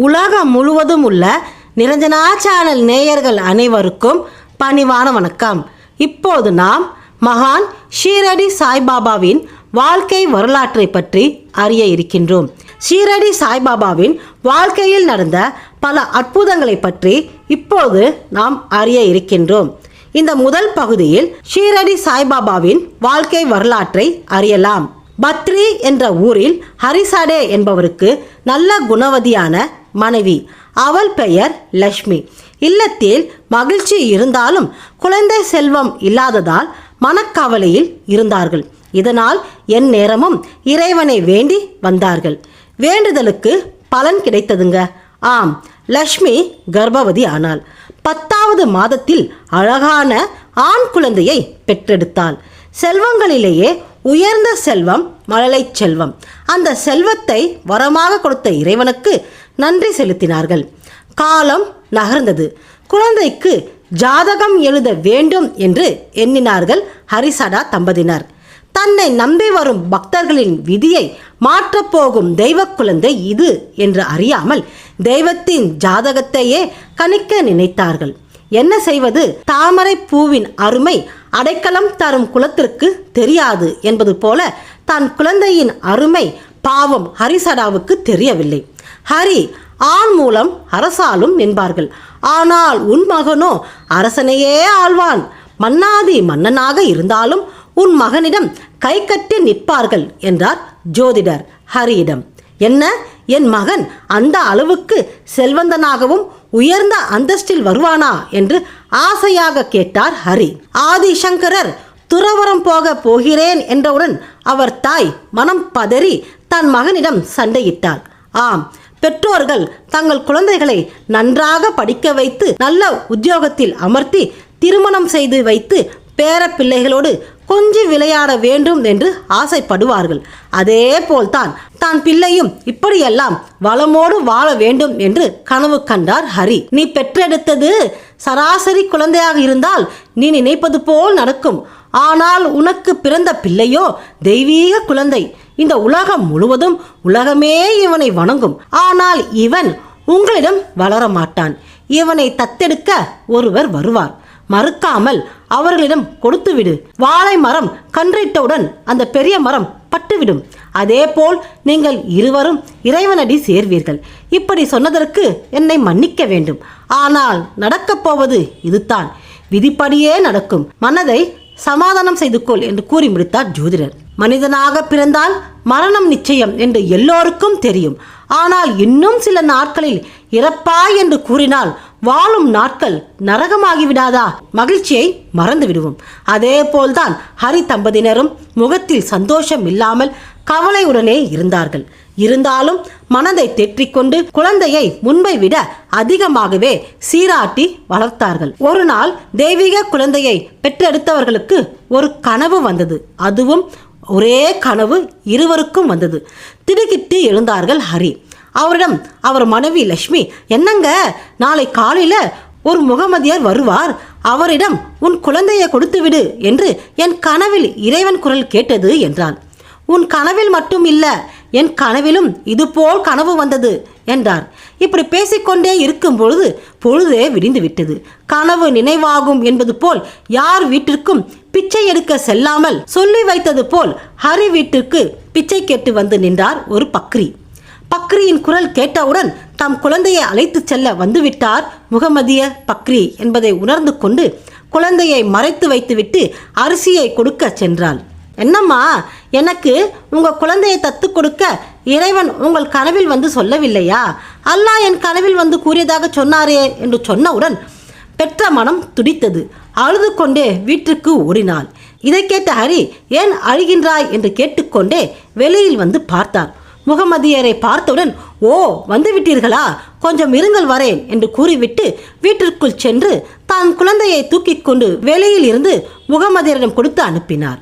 உலகம் முழுவதும் உள்ள நிரஞ்சனா சேனல் நேயர்கள் அனைவருக்கும் பணிவான வணக்கம். இப்போது நாம் மகான் ஷீரடி சாய்பாபாவின் வாழ்க்கை வரலாற்றை பற்றி அறிய இருக்கின்றோம். ஷீரடி சாய்பாபாவின் வாழ்க்கையில் நடந்த பல அற்புதங்களை பற்றி இப்போது நாம் அறிய இருக்கின்றோம். இந்த முதல் பகுதியில் ஷீரடி சாய்பாபாவின் வாழ்க்கை வரலாற்றை அறியலாம். பத்ரி என்ற ஊரில் ஹரிசாடே என்பவருக்கு நல்ல குணவதியான மனைவி. அவள் பெயர் லக்ஷ்மி. இல்லத்தில் மகிழ்ச்சி இருந்தாலும் குழந்தை செல்வம் இல்லாததால் மனக்கவலையில் இருந்தார்கள். இதனால் என் நேரமும் இறைவனை வேண்டி வந்தார்கள். வேண்டுதலுக்கு பலன் கிடைத்ததுங்க. ஆம், லக்ஷ்மி கர்ப்பவதி ஆனாள். 10வது மாதத்தில் அழகான ஆண் குழந்தையை பெற்றெடுத்தாள். செல்வங்களிலேயே உயர்ந்த செல்வம் மழலை செல்வம். அந்த செல்வத்தை வரமாக கொடுத்த இறைவனுக்கு நன்றி செலுத்தினார்கள். காலம் நகர்ந்தது. குழந்தைக்கு ஜாதகம் எழுத வேண்டும் என்று எண்ணினார்கள் ஹரிசடா தம்பதியினர். தன்னை நம்பி வரும் பக்தர்களின் விதியை மாற்றப்போகும் தெய்வ குழந்தை இது என்று அறியாமல் தெய்வத்தின் ஜாதகத்தையே கணிக்க நினைத்தார்கள். என்ன செய்வது? தாமரை பூவின் அருமை அடைக்கலம் தரும் குலத்திற்கு தெரியாது என்பது போல தன் குழந்தையின் அருமை பாவம் ஹரிசடாவுக்கு தெரியவில்லை. ஹரி ஆண் மூலம் அரசாளும் என்பார்கள். ஆனால் உன் மகனோ அரசனையே ஆழ்வான். மன்னாதி மன்னனாக இருந்தாலும் உன் மகனிடம் கை கட்டி நிற்பார்கள் என்றார் ஜோதிடர் ஹரியிடம். என்ன, என் மகன் அந்த அளவுக்கு செல்வந்தனாகவும் உயர்ந்த அந்தஸ்தில் வருவானா என்று ஆசையாக கேட்டார் ஹரி. ஆதிசங்கரர் துறவரம் போகிறேன் என்றவுடன் அவர் தாய் மனம் பதறி தன் மகனிடம் சண்டையிட்டார். ஆம், பெற்றோர்கள் தங்கள் குழந்தைகளை நன்றாக படிக்க வைத்து நல்ல உத்தியோகத்தில் அமர்த்தி திருமணம் செய்து வைத்து பேர பிள்ளைகளோடு கொஞ்சி விளையாட வேண்டும் என்று ஆசைப்படுவார்கள். அதே போல்தான் தான் பிள்ளையும் இப்படியெல்லாம் வளமோடு வாழ வேண்டும் என்று கனவு கண்டார் ஹரி. நீ பெற்றெடுத்தது சராசரி குழந்தையாக இருந்தால் நீ நினைப்பது போல் நடக்கும். ஆனால் உனக்கு பிறந்த பிள்ளையோ தெய்வீக குழந்தை. இந்த உலகம் முழுவதும் உலகமே இவனை வணங்கும். ஆனால் இவன் உங்களிடம் வளர மாட்டான். இவனை தத்தெடுக்க ஒருவர் வருவார். மறுக்காமல் அவர்களிடம் கொடுத்துவிடு. வாழை மரம் கன்றிட்டவுடன் அந்த பெரிய மரம் பட்டுவிடும். அதே போல் நீங்கள் இருவரும் இறைவனடி சேர்வீர்கள். இப்படி சொன்னதற்கு என்னை மன்னிக்க வேண்டும். ஆனால் நடக்கப் போவது இதுதான். விதிப்படியே நடக்கும். மனதை சமாதானம் செய்து கொள் என்று கூறி முடித்தார் ஜோதிடர். மனிதனாக பிறந்தால் மரணம் நிச்சயம் என்று எல்லோருக்கும் தெரியும். ஆனால் இன்னும் சில நாட்களில் இறப்பாய் என்று கூறினால் வாழும் நாட்கள் நரகமாகிவிடாதா? மகிழ்ச்சியை மறந்து விடுவோம். அதே போல்தான் ஹரி தம்பதியினரும் முகத்தில் சந்தோஷம் இல்லாமல் கவலையுடனே இருந்தார்கள். இருந்தாலும் மனதை தேற்றிக்கொண்டு குழந்தையை முன்பை விட அதிகமாகவே சீராட்டி வளர்த்தார்கள். ஒரு நாள் தெய்வீக குழந்தையை பெற்றெடுத்தவர்களுக்கு ஒரு கனவு வந்தது. அதுவும் ஒரே கனவு இருவருக்கும் வந்தது. திடுக்கிட்டு எழுந்தார்கள் ஹரி. அவரிடம் அவர் மனைவி லக்ஷ்மி, என்னங்க, நாளை காலையில ஒரு முகமதியர் வருவார். அவரிடம் உன் குழந்தையை கொடுத்து விடு என்று என் கனவில் இறைவன் குரல் கேட்டது என்றாள். உன் கனவில் மட்டும் இல்ல, என் கனவிலும் இதுபோல் கனவு வந்தது என்றார். இப்படி பேசிக்கொண்டே இருக்கும் பொழுது பொழுதே விடிந்து விட்டது. கனவு நினைவாகும் என்பது போல் யார் வீட்டிற்கும் பிச்சை எடுக்க செல்லாமல் சொல்லி வைத்தது போல் ஹரி வீட்டிற்கு பிச்சை கேட்டு வந்து நின்றார் ஒரு பக்ரி. பக்ரியின் குரல் கேட்டவுடன் தம் குழந்தையை அழைத்து செல்ல வந்துவிட்டார் முகமதிய பக்ரி என்பதை உணர்ந்து கொண்டு குழந்தையை மறைத்து வைத்துவிட்டு அரிசியை கொடுக்க சென்றாள். என்னம்மா, எனக்கு உங்கள் குழந்தையை தத்து கொடுக்க இறைவன் உங்கள் கனவில் வந்து சொல்லவில்லையா? அல்லாஹ் என் கனவில் வந்து கூறியதாக சொன்னாரே என்று சொன்னவுடன் பெற்ற மனம் துடித்தது. அழுது கொண்டே வீட்டிற்கு ஓடினாள். இதை கேட்ட ஹரி, ஏன் அழுகின்றாய் என்று கேட்டுக்கொண்டே வெளியில் வந்து பார்த்தார். முகமதியரை பார்த்தவுடன், ஓ, வந்து விட்டீர்களா, கொஞ்சம் இருங்கள் வரேன் என்று கூறிவிட்டு வீட்டிற்குள் சென்று தான் குழந்தையை தூக்கி கொண்டு வெளியில் இருந்து முகமதியரிடம் கொடுத்து அனுப்பினார்.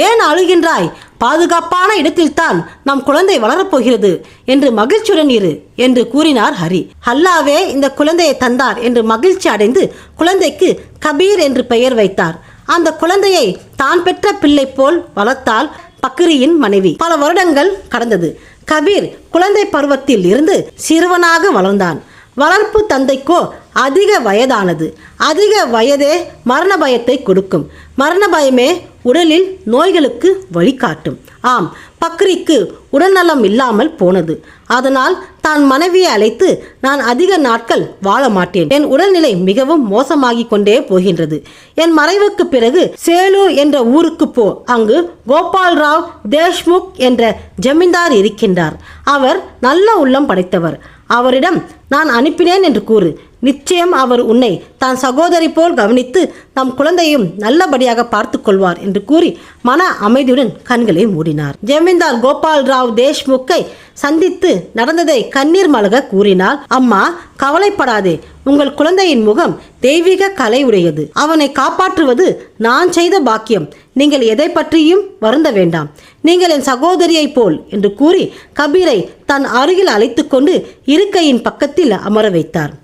ஏன் அழுகின்றாய்? பாதுகாப்பான இடத்தில்தான் நம் குழந்தை வளரப்போகிறது என்று மகிழ்ச்சியுடன் இரு என்று கூறினார் ஹரி. அல்லாவே இந்த குழந்தையை தந்தார் என்று மகிழ்ச்சி அடைந்து குழந்தைக்கு கபீர் என்று பெயர் வைத்தார். அந்த குழந்தையை தான் பெற்ற பிள்ளை போல் வளர்த்தாள் பக்ரியின் மனைவி. பல வருடங்கள் கடந்தது. கபீர் குழந்தை பருவத்தில் இருந்து சிறுவனாக வளர்ந்தான். வளர்ப்பு தந்தைக்கோ அதிக வயதானது. அதிக வயதே மரண பயத்தை கொடுக்கும். மரண பயமே உடலில் நோய்களுக்கு வழிகாட்டும். ஆம், பக்ரிக்கு உடல்நலம் இல்லாமல் போனது. அதனால் தான் மனைவியை அழைத்து, நான் அதிக நாட்கள் வாழ மாட்டேன். என் உடல்நிலை மிகவும் மோசமாகி கொண்டே போகின்றது. என் மறைவுக்கு பிறகு சேலூர் என்ற ஊருக்கு போ. அங்கு கோபால் ராவ் தேஷ்முக் என்ற ஜமீன்தார் இருக்கின்றார். அவர் நல்ல உள்ளம் படைத்தவர். அவரிடம் நான் அனுப்பினேன் என்று கூறு. நிச்சயம் அவர் உன்னை தான் சகோதரி போல் கவனித்து நம் குழந்தையும் நல்லபடியாக பார்த்து கொள்வார் என்று கூறி மன அமைதியுடன் கண்களை மூடினார். ஜமீன்தார் கோபால் ராவ் தேஷ்முக்கை சந்தித்து நடந்ததை கண்ணீர் மல்க கூறினார். அம்மா, கவலைப்படாதே. உங்கள் குழந்தையின் முகம் தெய்வீக கலை உடையது. அவனை காப்பாற்றுவது நான் செய்த பாக்கியம். நீங்கள் எதை பற்றியும் வருந்த வேண்டாம். நீங்கள் என் சகோதரியை போல் என்று கூறி கபீரை தன் அருகில் அழைத்து கொண்டு இருக்கையின் பக்கத்தில் அமர வைத்தார்.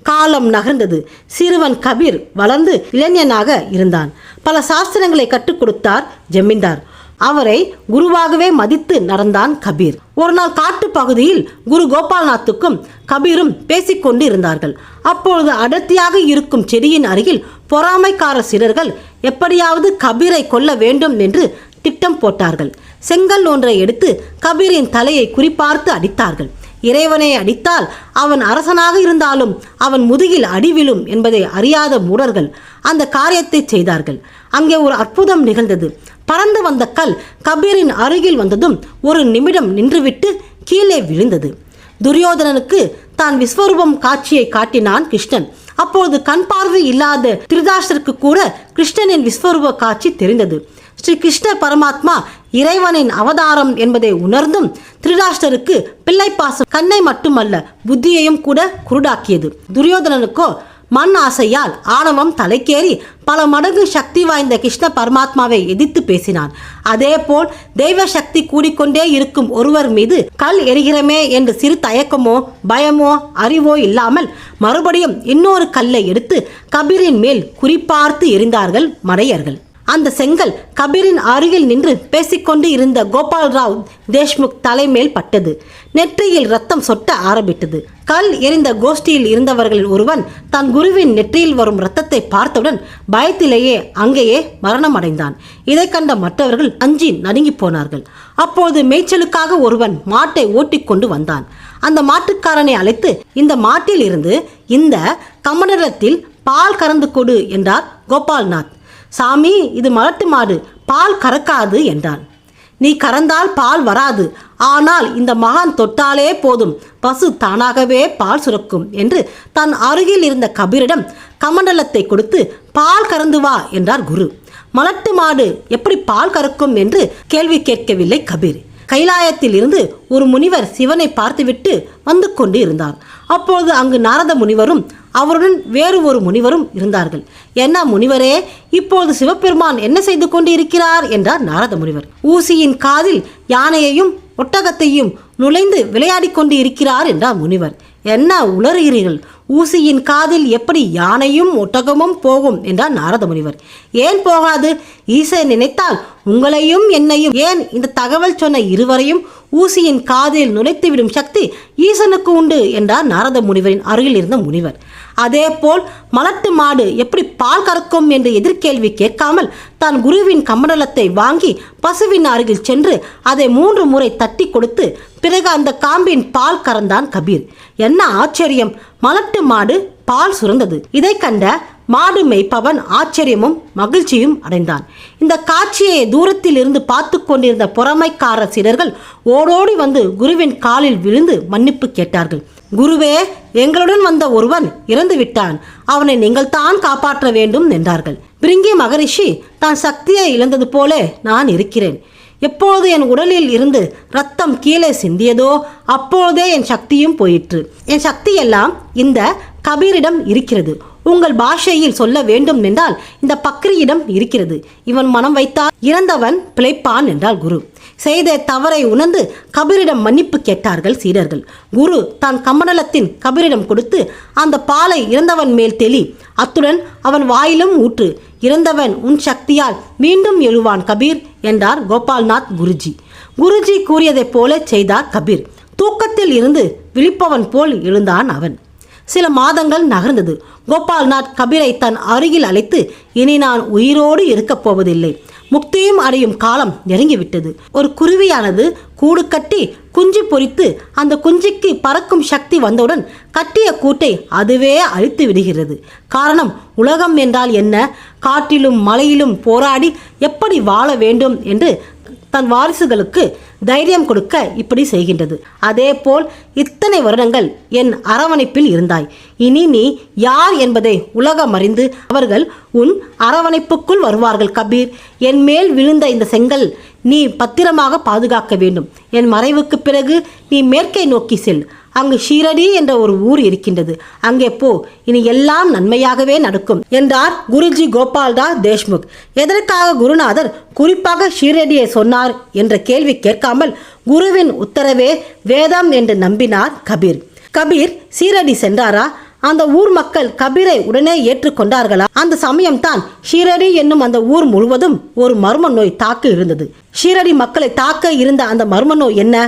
காலம் நகர்ந்தது. சிறுவன் கபீர் வளர்ந்து இளைஞனாக இருந்தான். பல சாஸ்திரங்களை கற்றுக் கொடுத்தார் ஜமீன்தார். அவரை குருவாகவே மதித்து நடந்தான் கபீர். ஒரு நாள் காட்டு பகுதியில் குரு கோபால்நாத்துக்கும் கபீரும் பேசிக்கொண்டு இருந்தார்கள். அப்பொழுது அடர்த்தியாக இருக்கும் செடியின் அருகில் பொறாமைக்கார சிலர்கள் எப்படியாவது கபீரை கொல்ல வேண்டும் என்று திட்டம் போட்டார்கள். செங்கல் ஒன்றை எடுத்து கபீரின் தலையை குறிப்பார்த்து அடித்தார்கள். இறைவனை அடித்தால் அவன் அரசனாக இருந்தாலும் அவன் முதுகில் அடிவிழும் என்பதை அறியாத மூடர்கள் அந்த காரியத்தை செய்தார்கள். அங்கே ஒரு அற்புதம் நிகழ்ந்தது. பறந்து வந்த கல் கபீரின் அருகில் வந்ததும் ஒரு நிமிடம் நின்றுவிட்டு கீழே விழுந்தது. துரியோதனனுக்கு தான் விஸ்வரூபம் காட்சியை காட்டினான் கிருஷ்ணன். அப்பொழுது கண் பார்வை இல்லாத திருதாஷ்டருக்கு கூட கிருஷ்ணனின் விஸ்வரூப காட்சி தெரிந்தது. ஸ்ரீ கிருஷ்ண பரமாத்மா இறைவனின் அவதாரம் என்பதை உணர்ந்தும் திருடாஷ்டருக்கு பிள்ளைப்பாசம் கண்ணை மட்டுமல்ல புத்தியையும் கூட குருடாக்கியது. துரியோதனனுக்கோ மண் ஆசையால் ஆணவம் தலைக்கேறி பல மடங்கு சக்தி வாய்ந்த கிருஷ்ண பரமாத்மாவை எதிர்த்து பேசினான். அதேபோல் தெய்வ சக்தி கூடிக்கொண்டே இருக்கும் ஒருவர் மீது கல் எரிகிறமே என்று சிறு தயக்கமோ பயமோ அறிவோ இல்லாமல் மறுபடியும் இன்னொரு கல்லை எடுத்து கபீரின் மேல் குறிப்பார்த்து எறிந்தார்கள் மடையர்கள். அந்த செங்கல் கபீரின் அருகில் நின்று பேசிக்கொண்டு இருந்த கோபால் ராவ் தேஷ்முக் தலைமேல் பட்டது. நெற்றியில் ரத்தம் சொட்ட ஆரம்பித்தது. கல் எறிந்த கோஷ்டியில் இருந்தவர்களில் ஒருவன் தன் குருவின் நெற்றியில் வரும் ரத்தத்தை பார்த்தவுடன் பயத்திலேயே அங்கேயே மரணம் அடைந்தான். இதை கண்ட மற்றவர்கள் அஞ்சி நடுங்கி போனார்கள். அப்போது மேய்ச்சலுக்காக ஒருவன் மாட்டை ஓட்டிக்கொண்டு வந்தான். அந்த மாட்டுக்காரனை அழைத்து, இந்த மாட்டில் இருந்து இந்த கமண்டலத்தில் பால் கறந்து கொடு என்றார் கோபால்நாத். சாமி, இது மலட்டு மாடு, பால் கறக்காது என்றான். நீ கறந்தால் பால் வராது, ஆனால் இந்த மகான் தொட்டாலே போதும், பசு தானாகவே பால் சுரக்கும் என்று தன் அருகில் இருந்த கபீரிடம் கமண்டலத்தை கொடுத்து பால் கறந்து வா என்றார் குரு. மலட்டு மாடு எப்படி பால் கறக்கும் என்று கேள்வி கேட்கவில்லை கபீர். கைலாயத்தில் இருந்து ஒரு முனிவர் சிவனை பார்த்துவிட்டு வந்து கொண்டு இருந்தார். அப்போது அங்கு நாரத முனிவரும் அவருடன் வேறு ஒரு முனிவரும் இருந்தார்கள். என்ன முனிவரே, இப்போது சிவபெருமான் என்ன செய்து கொண்டு இருக்கிறார் என்றார் நாரத முனிவர். ஊசியின் காதில் யானையையும் ஒட்டகத்தையும் நுழைந்து விளையாடி கொண்டு இருக்கிறார் என்றார் முனிவர். என்ன உளறுகிறீர்கள்? ஊசியின் காதில் எப்படி யானையும் ஒட்டகமும் போகும் என்றார் நாரத முனிவர். ஏன் போகாது? ஈசன் நினைத்தால் உங்களையும் என்னையும், ஏன் இந்த தகவல் சொன்ன இருவரையும் ஊசியின் காதில் நுழைத்துவிடும் சக்தி ஈசனுக்கு உண்டு என்றார் நாரத முனிவரின் அருகில் இருந்த முனிவர். அதேபோல் மலட்டு மாடு எப்படி பால் கறக்கும் என்று எதிர்கேள்வி கேட்காமல் தான் குருவின் கமண்டலத்தை வாங்கி பசுவின் அருகில் சென்று அதை 3 முறை தட்டி கொடுத்து பிறகு அந்த காம்பின் பால் கறந்தான் கபீர். என்ன ஆச்சரியம்! மலட்டு மாடு பால் சுரந்தது. இதை கண்ட மாடு மேய்ப்பவன் ஆச்சரியமும் மகிழ்ச்சியும் அடைந்தான். இந்த காட்சியை தூரத்தில் இருந்து பார்த்து கொண்டிருந்த பொறாமைக்கார சிலர்கள் ஓடோடி வந்து குருவின் காலில் விழுந்து மன்னிப்பு கேட்டார்கள். குருவே, எங்களுடன் வந்த ஒருவன் இறந்து விட்டான், அவனை நீங்கள் தான் காப்பாற்ற வேண்டும் என்றார்கள். பிரிங்கி மகரிஷி, தான் சக்தியை இழந்தது போல நான் இருக்கிறேன். எப்போது என் உடலில் இருந்து ரத்தம் கீழே சிந்தியதோ அப்போதே என் சக்தியும் போயிற்று. என் சக்தியெல்லாம் இந்த கபீரிடம் இருக்கிறது. உங்கள் பாஷையில் சொல்ல வேண்டும் என்றால் இந்த பக்ரியிடம் இருக்கிறது. இவன் மனம் வைத்தால் இறந்தவன் பிழைப்பான் என்றார் குரு. செய்த தவறை உணர்ந்து கபீரிடம் மன்னிப்பு கேட்டார்கள் சீடர்கள். குரு தான் கமண்டலத்தின் கபீரிடம் கொடுத்து, அந்த பாலை இறந்தவன் மேல் தெளி, அத்துடன் அவன் வாயிலும் ஊற்று. இறந்தவன் உன் சக்தியால் மீண்டும் எழுவான் கபீர் என்றார் கோபால்நாத் குருஜி. குருஜி கூறியதைப் போல செய்தார் கபீர். தூக்கத்தில் இருந்து விழிப்பவன் போல் எழுந்தான் அவன். சில மாதங்கள் நகர்ந்தது. கோபால்நாத் கபீரை தன் அருகில் அழைத்து, இனி நான் உயிரோடு இருக்கப் போவதில்லை, முக்தியும் அடையும் காலம் நெருங்கிவிட்டது. ஒரு குருவியானது கூடு கட்டி குஞ்சு பொரித்து அந்த குஞ்சுக்கு பறக்கும் சக்தி வந்தவுடன் கட்டிய கூட்டை அதுவே அழித்து விடுகிறது. காரணம், உலகம் என்றால் என்ன, காற்றிலும் மழையிலும் போராடி எப்படி வாழ வேண்டும் என்று தன் வாரிசுகளுக்கு தைரியம் கொடுக்க இப்படி செய்கின்றது. அதேபோல் இத்தனை வருடங்கள் என் அரவணைப்பில் இருந்தாய். இனி நீ யார் என்பதை உலகம் அறிந்து அவர்கள் உன் அரவணைப்புக்குள் வருவார்கள். கபீர், என் மேல் விழுந்த இந்த செங்கல் நீ பத்திரமாக பாதுகாக்க வேண்டும். என் மறைவுக்கு பிறகு நீ மேற்கை நோக்கி செல். அங்கு ஷீரடி என்ற ஒரு ஊர் இருக்கின்றது. அங்கே போ, இனி எல்லாம் நன்மையாகவே நடக்கும் என்றார் குருஜி கோபால்தாஸ் தேஷ்முக். எதற்காக குருநாதர் குறிப்பாக ஷீரடியை சொன்னார் என்ற கேள்வி கேட்காமல் குருவின் உத்தரவே வேதம் என்று நம்பினார் கபீர். கபீர் ஷீரடி சென்றாரா? அந்த ஊர் மக்கள் கபீரை உடனே ஏற்றுக்கொண்டார்களா? அந்த சமயம்தான் ஷீரடி என்னும் அந்த ஊர் முழுவதும் ஒரு மர்ம நோய் தாக்க இருந்தது. ஷீரடி மக்களை தாக்க இருந்த அந்த மர்ம நோய் என்ன?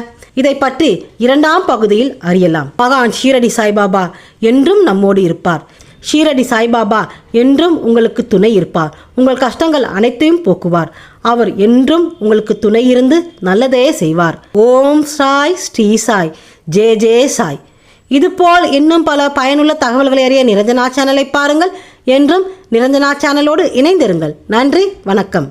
இதை பற்றி 2ஆம் பகுதியில் அறியலாம். மகான் ஷீரடி சாய்பாபா என்றும் நம்மோடு இருப்பார். ஷீரடி சாய்பாபா என்றும் உங்களுக்கு துணை இருப்பார். உங்கள் கஷ்டங்கள் அனைத்தையும் போக்குவார். அவர் என்றும் உங்களுக்கு துணை இருந்து நல்லதே செய்வார். ஓம் சாய், ஸ்ரீ சாய், ஜே ஜே சாய். இதுபோல் இன்னும் பல பயனுள்ள தகவல்களை அறிய நிரஞ்சனா சேனலை பாருங்கள். என்றும் நிரஞ்சனா சேனலோடு இணைந்திருங்கள். நன்றி, வணக்கம்.